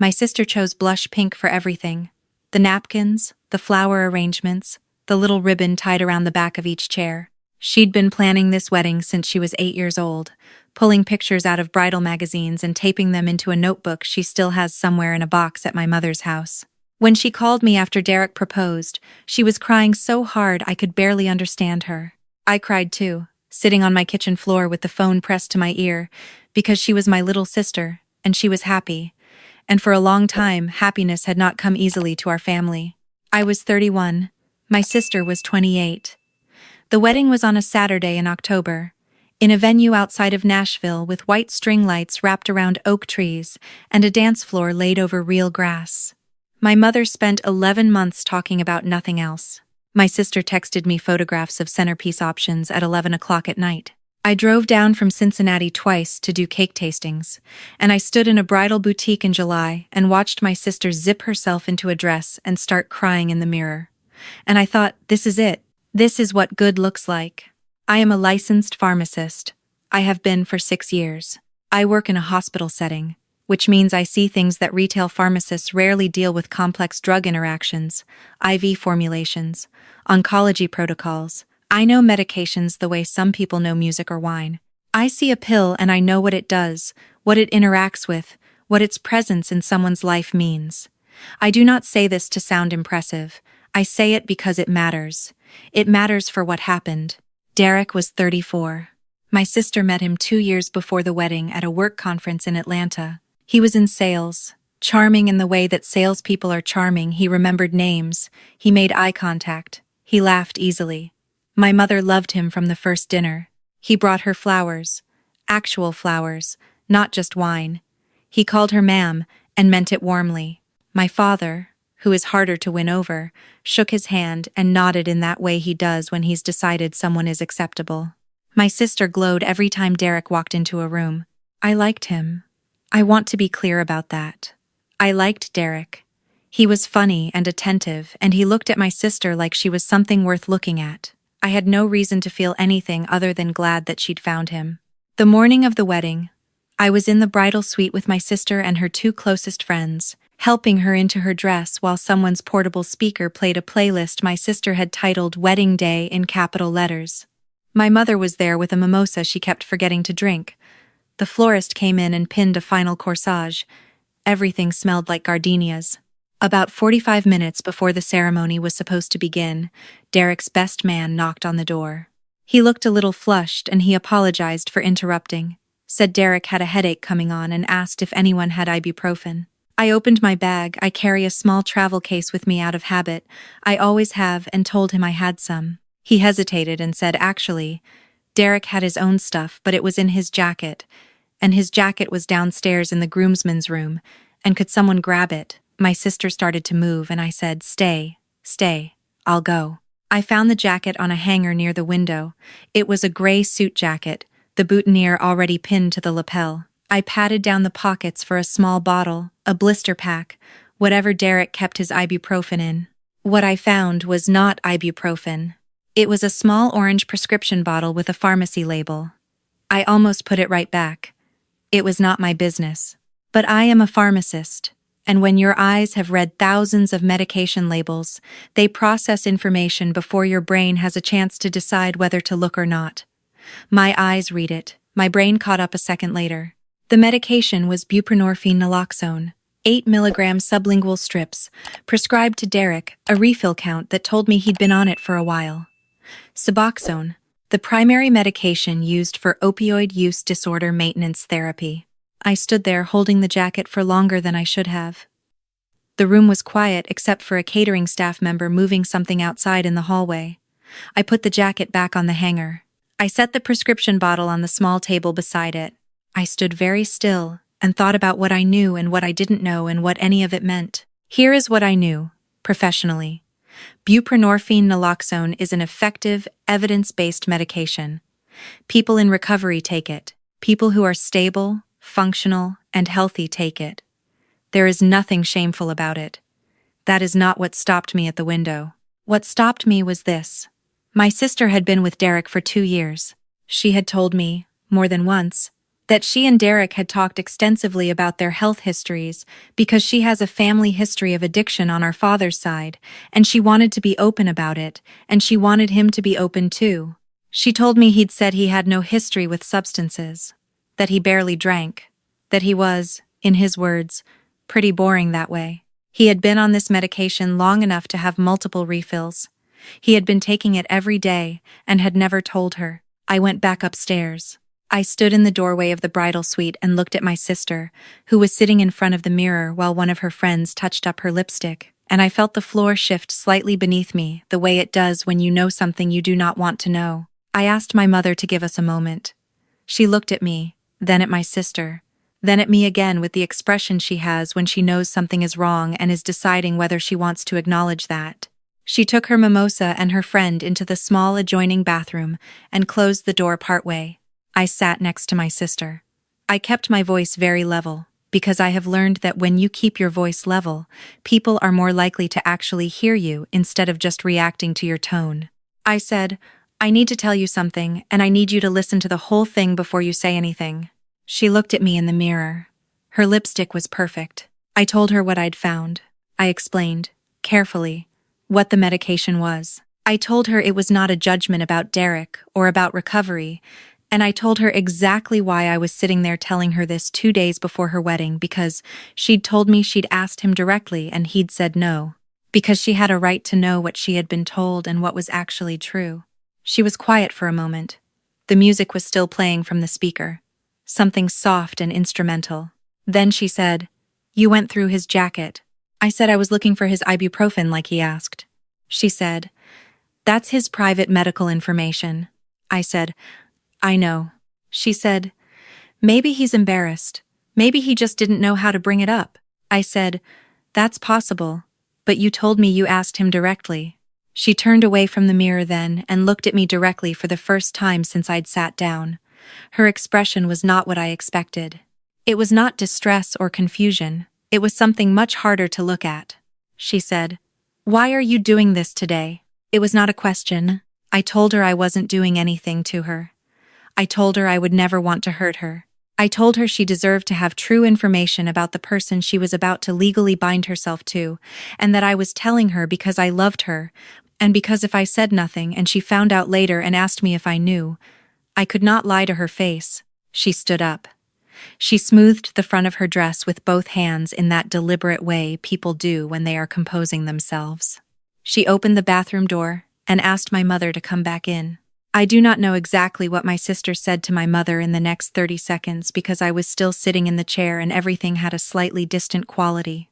My sister chose blush pink for everything. The napkins, the flower arrangements, the little ribbon tied around the back of each chair. She'd been planning this wedding since she was 8 years old, pulling pictures out of bridal magazines and taping them into a notebook she still has somewhere in a box at my mother's house. When she called me after Derek proposed, she was crying so hard I could barely understand her. I cried too, sitting on my kitchen floor with the phone pressed to my ear, because she was my little sister, and she was happy. And for a long time, happiness had not come easily to our family. I was 31. My sister was 28. The wedding was on a Saturday in October, in a venue outside of Nashville with white string lights wrapped around oak trees and a dance floor laid over real grass. My mother spent 11 months talking about nothing else. My sister texted me photographs of centerpiece options at 11 o'clock at night. I drove down from Cincinnati twice to do cake tastings, and I stood in a bridal boutique in July and watched my sister zip herself into a dress and start crying in the mirror. And I thought, this is it. This is what good looks like. I am a licensed pharmacist. I have been for 6 years. I work in a hospital setting, which means I see things that retail pharmacists rarely deal with: complex drug interactions, IV formulations, oncology protocols. I know medications the way some people know music or wine. I see a pill and I know what it does, what it interacts with, what its presence in someone's life means. I do not say this to sound impressive. I say it because it matters. It matters for what happened. Derek was 34. My sister met him 2 years before the wedding at a work conference in Atlanta. He was in sales. Charming in the way that salespeople are charming, he remembered names. He made eye contact. He laughed easily. My mother loved him from the first dinner. He brought her flowers. Actual flowers, not just wine. He called her ma'am and meant it warmly. My father, who is harder to win over, shook his hand and nodded in that way he does when he's decided someone is acceptable. My sister glowed every time Derek walked into a room. I liked him. I want to be clear about that. I liked Derek. He was funny and attentive, and he looked at my sister like she was something worth looking at. I had no reason to feel anything other than glad that she'd found him. The morning of the wedding, I was in the bridal suite with my sister and her 2 closest friends, helping her into her dress while someone's portable speaker played a playlist my sister had titled Wedding Day in capital letters. My mother was there with a mimosa she kept forgetting to drink. The florist came in and pinned a final corsage. Everything smelled like gardenias. About 45 minutes before the ceremony was supposed to begin, Derek's best man knocked on the door. He looked a little flushed and he apologized for interrupting, said Derek had a headache coming on and asked if anyone had ibuprofen. I opened my bag. I carry a small travel case with me out of habit. I always have, and told him I had some. He hesitated and said, actually, Derek had his own stuff, but it was in his jacket, and his jacket was downstairs in the groomsmen's room, and could someone grab it? My sister started to move, and I said, stay, I'll go. I found the jacket on a hanger near the window. It was a gray suit jacket, the boutonniere already pinned to the lapel. I patted down the pockets for a small bottle, a blister pack, whatever Derek kept his ibuprofen in. What I found was not ibuprofen. It was a small orange prescription bottle with a pharmacy label. I almost put it right back. It was not my business. But I am a pharmacist, and when your eyes have read thousands of medication labels, they process information before your brain has a chance to decide whether to look or not. My eyes read it. My brain caught up a second later. The medication was buprenorphine naloxone, 8 milligram sublingual strips, prescribed to Derek, a refill count that told me he'd been on it for a while. Suboxone, the primary medication used for opioid use disorder maintenance therapy. I stood there holding the jacket for longer than I should have. The room was quiet except for a catering staff member moving something outside in the hallway. I put the jacket back on the hanger. I set the prescription bottle on the small table beside it. I stood very still and thought about what I knew and what I didn't know and what any of it meant. Here is what I knew, professionally. Buprenorphine naloxone is an effective, evidence-based medication. People in recovery take it. People who are stable, functional, and healthy take it. There is nothing shameful about it. That is not what stopped me at the window. What stopped me was this. My sister had been with Derek for 2 years. She had told me, more than once, that she and Derek had talked extensively about their health histories because she has a family history of addiction on our father's side, and she wanted to be open about it, and she wanted him to be open too. She told me he'd said he had no history with substances, that he barely drank, that he was, in his words, pretty boring that way. He had been on this medication long enough to have multiple refills. He had been taking it every day and had never told her. I went back upstairs. I stood in the doorway of the bridal suite and looked at my sister, who was sitting in front of the mirror while one of her friends touched up her lipstick, and I felt the floor shift slightly beneath me, the way it does when you know something you do not want to know. I asked my mother to give us a moment. She looked at me, then at my sister, then at me again with the expression she has when she knows something is wrong and is deciding whether she wants to acknowledge that. She took her mimosa and her friend into the small adjoining bathroom and closed the door partway. I sat next to my sister. I kept my voice very level, because I have learned that when you keep your voice level, people are more likely to actually hear you instead of just reacting to your tone. I said, "I need to tell you something, and I need you to listen to the whole thing before you say anything." She looked at me in the mirror. Her lipstick was perfect. I told her what I'd found. I explained, carefully, what the medication was. I told her it was not a judgment about Derek or about recovery, and I told her exactly why I was sitting there telling her this 2 days before her wedding, because she'd told me she'd asked him directly and he'd said no, because she had a right to know what she had been told and what was actually true. She was quiet for a moment. The music was still playing from the speaker, something soft and instrumental. Then she said, "You went through his jacket." I said I was looking for his ibuprofen like he asked. She said, "That's his private medical information." I said, "I know." She said, "Maybe he's embarrassed. Maybe he just didn't know how to bring it up." I said, "That's possible, but you told me you asked him directly." She turned away from the mirror then and looked at me directly for the first time since I'd sat down. Her expression was not what I expected. It was not distress or confusion. It was something much harder to look at. She said, "Why are you doing this today?" It was not a question. I told her I wasn't doing anything to her. I told her I would never want to hurt her. I told her she deserved to have true information about the person she was about to legally bind herself to, and that I was telling her because I loved her, and because if I said nothing and she found out later and asked me if I knew, I could not lie to her face. She stood up. She smoothed the front of her dress with both hands in that deliberate way people do when they are composing themselves. She opened the bathroom door and asked my mother to come back in. I do not know exactly what my sister said to my mother in the next 30 seconds because I was still sitting in the chair and everything had a slightly distant quality,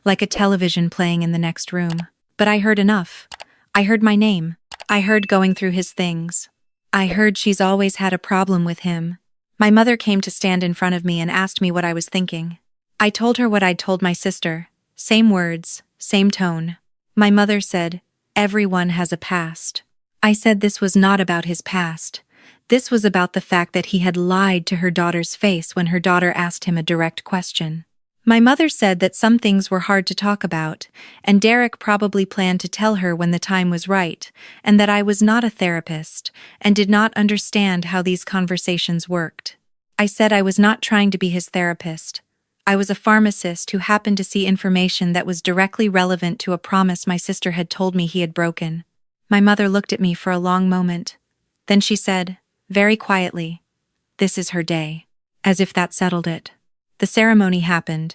like a television playing in the next room. But I heard enough. I heard my name. I heard going through his things. I heard she's always had a problem with him. My mother came to stand in front of me and asked me what I was thinking. I told her what I'd told my sister. Same words, same tone. My mother said, "Everyone has a past." I said this was not about his past. This was about the fact that he had lied to her daughter's face when her daughter asked him a direct question. My mother said that some things were hard to talk about, and Derek probably planned to tell her when the time was right, and that I was not a therapist and did not understand how these conversations worked. I said I was not trying to be his therapist. I was a pharmacist who happened to see information that was directly relevant to a promise my sister had told me he had broken. My mother looked at me for a long moment. Then she said, very quietly, "This is her day," as if that settled it. The ceremony happened.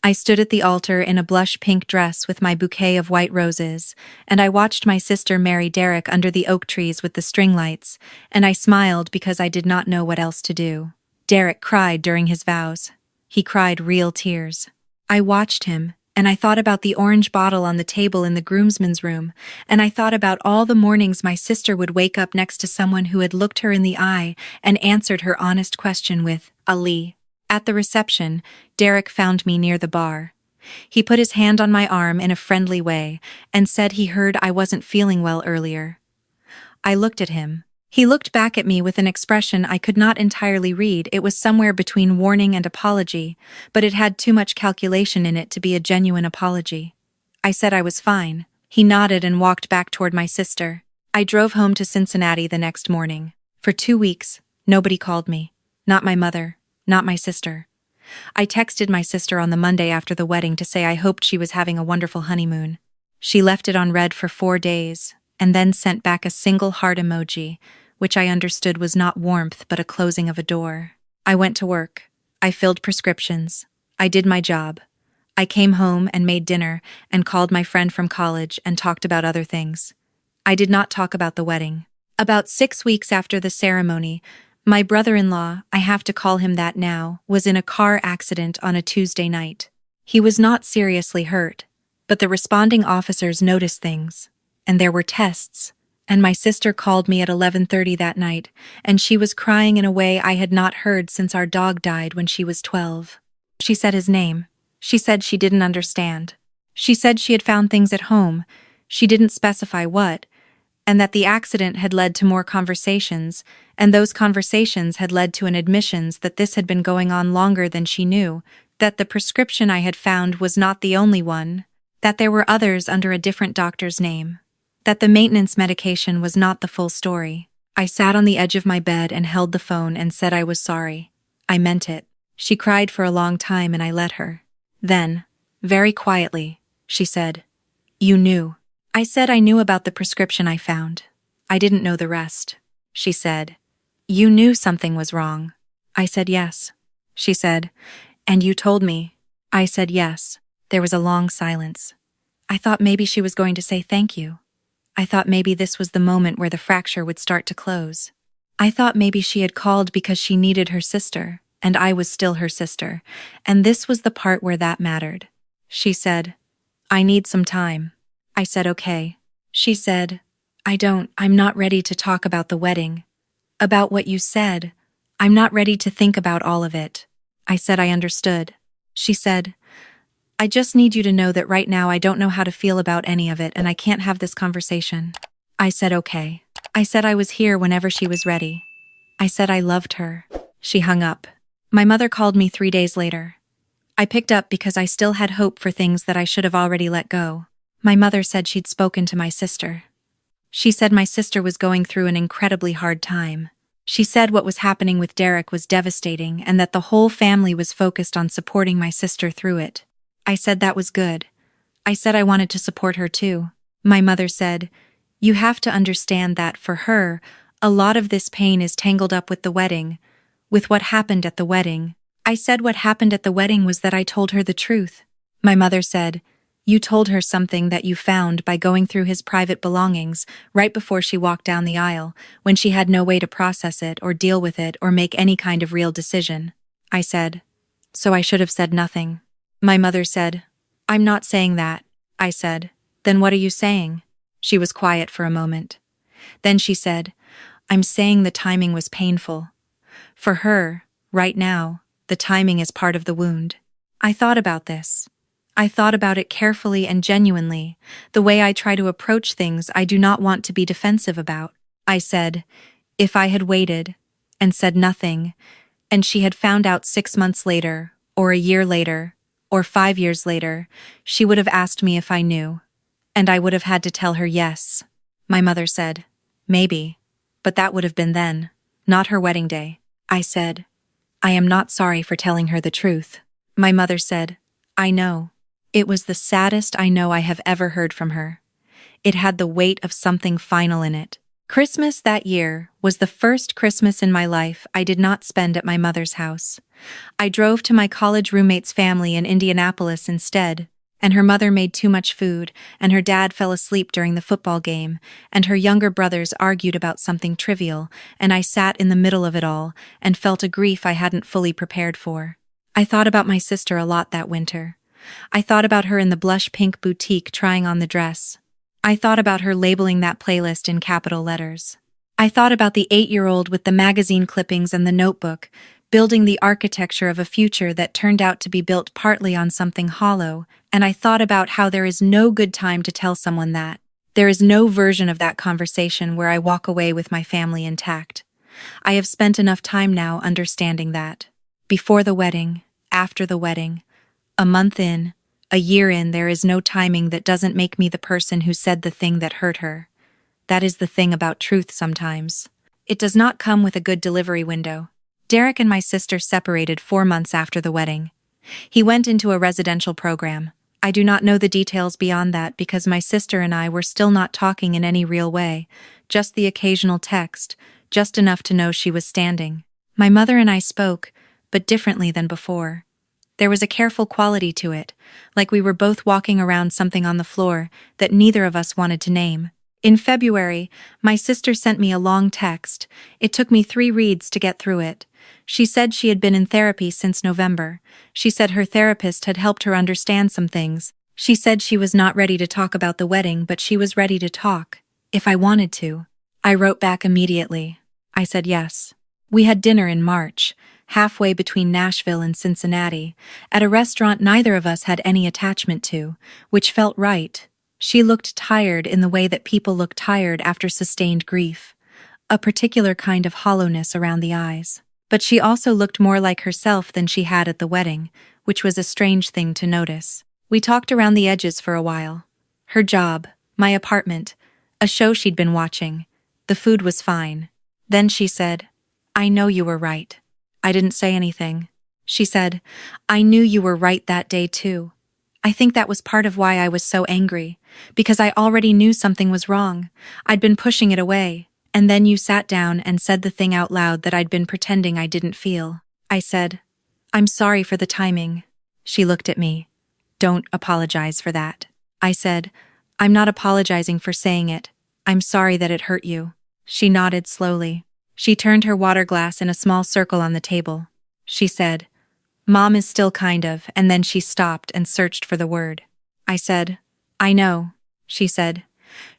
I stood at the altar in a blush pink dress with my bouquet of white roses, and I watched my sister marry Derek under the oak trees with the string lights, and I smiled because I did not know what else to do. Derek cried during his vows. He cried real tears. I watched him, and I thought about the orange bottle on the table in the groomsman's room, and I thought about all the mornings my sister would wake up next to someone who had looked her in the eye and answered her honest question with, "Ali." At the reception, Derek found me near the bar. He put his hand on my arm in a friendly way and said he heard I wasn't feeling well earlier. I looked at him. He looked back at me with an expression I could not entirely read. It was somewhere between warning and apology, but it had too much calculation in it to be a genuine apology. I said I was fine. He nodded and walked back toward my sister. I drove home to Cincinnati the next morning. For 2 weeks, nobody called me. Not my mother, not my sister. I texted my sister on the Monday after the wedding to say I hoped she was having a wonderful honeymoon. She left it on read for 4 days, and then sent back a single heart emoji, which I understood was not warmth but a closing of a door. I went to work. I filled prescriptions. I did my job. I came home and made dinner and called my friend from college and talked about other things. I did not talk about the wedding. About 6 weeks after the ceremony, my brother-in-law, I have to call him that now, was in a car accident on a Tuesday night. He was not seriously hurt, but the responding officers noticed things, and there were tests, and my sister called me at 11:30 that night, and she was crying in a way I had not heard since our dog died when she was 12. She said his name. She said she didn't understand. She said she had found things at home. She didn't specify what, and that the accident had led to more conversations, and those conversations had led to an admissions that this had been going on longer than she knew, that the prescription I had found was not the only one, that there were others under a different doctor's name, that the maintenance medication was not the full story. I sat on the edge of my bed and held the phone and said I was sorry. I meant it. She cried for a long time and I let her. Then, very quietly, she said, "You knew." I said I knew about the prescription I found. I didn't know the rest. She said, "You knew something was wrong." I said yes. She said, "And you told me." I said yes. There was a long silence. I thought maybe she was going to say thank you. I thought maybe this was the moment where the fracture would start to close. I thought maybe she had called because she needed her sister, and I was still her sister, and this was the part where that mattered. She said, "I need some time." I said okay. She said, I'm not ready to talk about the wedding. About what you said. I'm not ready to think about all of it." I said I understood. She said, "I just need you to know that right now I don't know how to feel about any of it and I can't have this conversation." I said okay. I said I was here whenever she was ready. I said I loved her. She hung up. My mother called me 3 days later. I picked up because I still had hope for things that I should have already let go. My mother said she'd spoken to my sister. She said my sister was going through an incredibly hard time. She said what was happening with Derek was devastating and that the whole family was focused on supporting my sister through it. I said that was good. I said I wanted to support her too. My mother said, "You have to understand that for her, a lot of this pain is tangled up with the wedding, with what happened at the wedding." I said what happened at the wedding was that I told her the truth. My mother said, "You told her something that you found by going through his private belongings right before she walked down the aisle, when she had no way to process it or deal with it or make any kind of real decision." I said, "So I should have said nothing." My mother said, "I'm not saying that." I said, "Then what are you saying?" She was quiet for a moment. Then she said, "I'm saying the timing was painful. For her, right now, the timing is part of the wound." I thought about this. I thought about it carefully and genuinely, the way I try to approach things I do not want to be defensive about. I said, if I had waited and said nothing, and she had found out 6 months later, or a year later, or 5 years later, she would have asked me if I knew, and I would have had to tell her yes. My mother said, "Maybe, but that would have been then, not her wedding day." I said, "I am not sorry for telling her the truth." My mother said, "I know." It was the saddest I know I have ever heard from her. It had the weight of something final in it. Christmas that year was the first Christmas in my life I did not spend at my mother's house. I drove to my college roommate's family in Indianapolis instead, and her mother made too much food, and her dad fell asleep during the football game, and her younger brothers argued about something trivial, and I sat in the middle of it all and felt a grief I hadn't fully prepared for. I thought about my sister a lot that winter. I thought about her in the blush pink boutique trying on the dress. I thought about her labeling that playlist in capital letters. I thought about the 8-year-old with the magazine clippings and the notebook, building the architecture of a future that turned out to be built partly on something hollow, and I thought about how there is no good time to tell someone that. There is no version of that conversation where I walk away with my family intact. I have spent enough time now understanding that. Before the wedding, after the wedding, a month in, a year in, there is no timing that doesn't make me the person who said the thing that hurt her. That is the thing about truth sometimes. It does not come with a good delivery window. Derek and my sister separated 4 months after the wedding. He went into a residential program. I do not know the details beyond that because my sister and I were still not talking in any real way, just the occasional text, just enough to know she was standing. My mother and I spoke, but differently than before. There was a careful quality to it, like we were both walking around something on the floor that neither of us wanted to name. In February, my sister sent me a long text. It took me 3 reads to get through it. She said she had been in therapy since November. She said her therapist had helped her understand some things. She said she was not ready to talk about the wedding, but she was ready to talk, if I wanted to. I wrote back immediately. I said yes. We had dinner in March, halfway between Nashville and Cincinnati, at a restaurant neither of us had any attachment to, which felt right. She looked tired in the way that people look tired after sustained grief, a particular kind of hollowness around the eyes. But she also looked more like herself than she had at the wedding, which was a strange thing to notice. We talked around the edges for a while. Her job, my apartment, a show she'd been watching. The food was fine. Then she said, "I know you were right." I didn't say anything. She said, "I knew you were right that day too." I think that was part of why I was so angry, because I already knew something was wrong. I'd been pushing it away, and then you sat down and said the thing out loud that I'd been pretending I didn't feel. I said, "I'm sorry for the timing." She looked at me. "Don't apologize for that." I said, "I'm not apologizing for saying it. I'm sorry that it hurt you." She nodded slowly. She turned her water glass in a small circle on the table. She said, "Mom is still kind of," and then she stopped and searched for the word. I said, "I know." She said,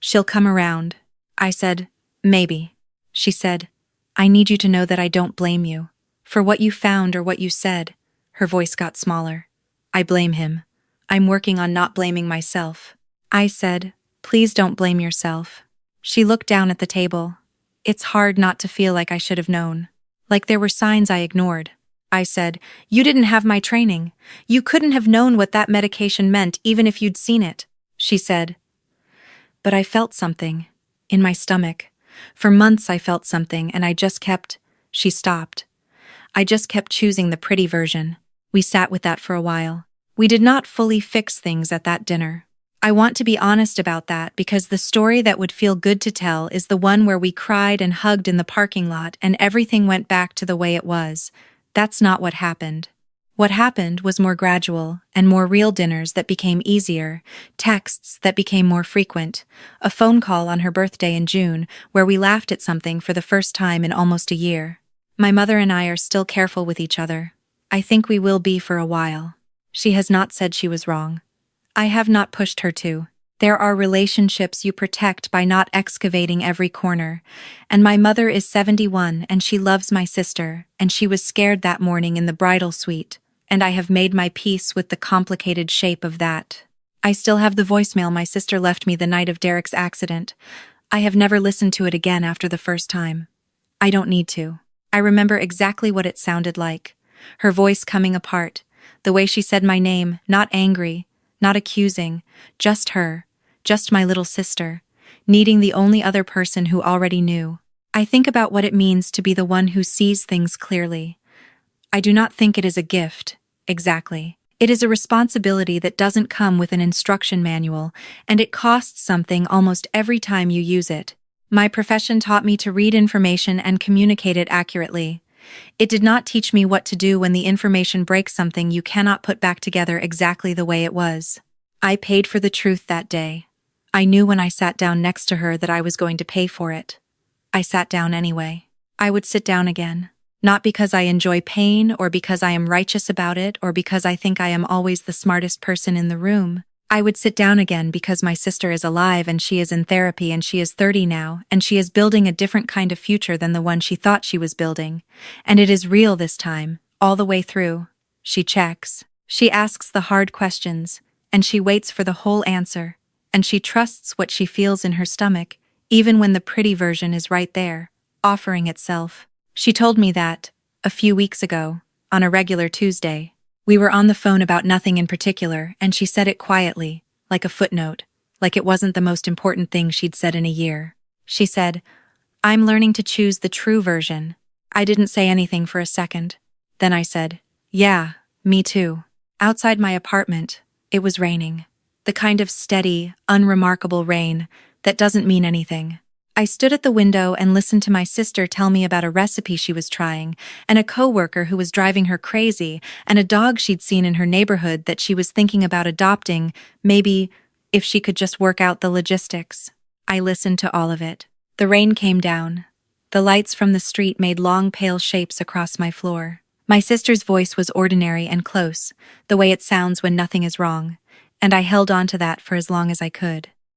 "She'll come around." I said, "Maybe." She said, "I need you to know that I don't blame you for what you found or what you said." Her voice got smaller. "I blame him. I'm working on not blaming myself." I said, "Please don't blame yourself." She looked down at the table. It's hard not to feel like I should have known. Like there were signs I ignored. I said, "You didn't have my training. You couldn't have known what that medication meant even if you'd seen it." She said, "But I felt something. In my stomach. For months I felt something and I just kept..." She stopped. "I just kept choosing the pretty version." We sat with that for a while. We did not fully fix things at that dinner. I want to be honest about that because the story that would feel good to tell is the one where we cried and hugged in the parking lot and everything went back to the way it was. That's not what happened. What happened was more gradual and more real dinners that became easier, texts that became more frequent, a phone call on her birthday in June where we laughed at something for the first time in almost a year. My mother and I are still careful with each other. I think we will be for a while. She has not said she was wrong. I have not pushed her to. There are relationships you protect by not excavating every corner, and my mother is 71 and she loves my sister, and she was scared that morning in the bridal suite, and I have made my peace with the complicated shape of that. I still have the voicemail my sister left me the night of Derek's accident. I have never listened to it again after the first time. I don't need to. I remember exactly what it sounded like. Her voice coming apart, the way she said my name, not angry, not accusing, just her. Just my little sister, needing the only other person who already knew. I think about what it means to be the one who sees things clearly. I do not think it is a gift, exactly. It is a responsibility that doesn't come with an instruction manual, and it costs something almost every time you use it. My profession taught me to read information and communicate it accurately. It did not teach me what to do when the information breaks something you cannot put back together exactly the way it was. I paid for the truth that day. I knew when I sat down next to her that I was going to pay for it. I sat down anyway. I would sit down again. Not because I enjoy pain or because I am righteous about it or because I think I am always the smartest person in the room. I would sit down again because my sister is alive and she is in therapy and she is 30 now and she is building a different kind of future than the one she thought she was building. And it is real this time, all the way through. She checks. She asks the hard questions, and she waits for the whole answer. And she trusts what she feels in her stomach, even when the pretty version is right there, offering itself. She told me that, a few weeks ago, on a regular Tuesday, we were on the phone about nothing in particular, and she said it quietly, like a footnote, like it wasn't the most important thing she'd said in a year. She said, "I'm learning to choose the true version." I didn't say anything for a second. Then I said, "Yeah, me too." Outside my apartment, it was raining. The kind of steady, unremarkable rain that doesn't mean anything. I stood at the window and listened to my sister tell me about a recipe she was trying, and a coworker who was driving her crazy, and a dog she'd seen in her neighborhood that she was thinking about adopting, maybe if she could just work out the logistics. I listened to all of it. The rain came down. The lights from the street made long pale shapes across my floor. My sister's voice was ordinary and close, the way it sounds when nothing is wrong, and I held on to that for as long as I could.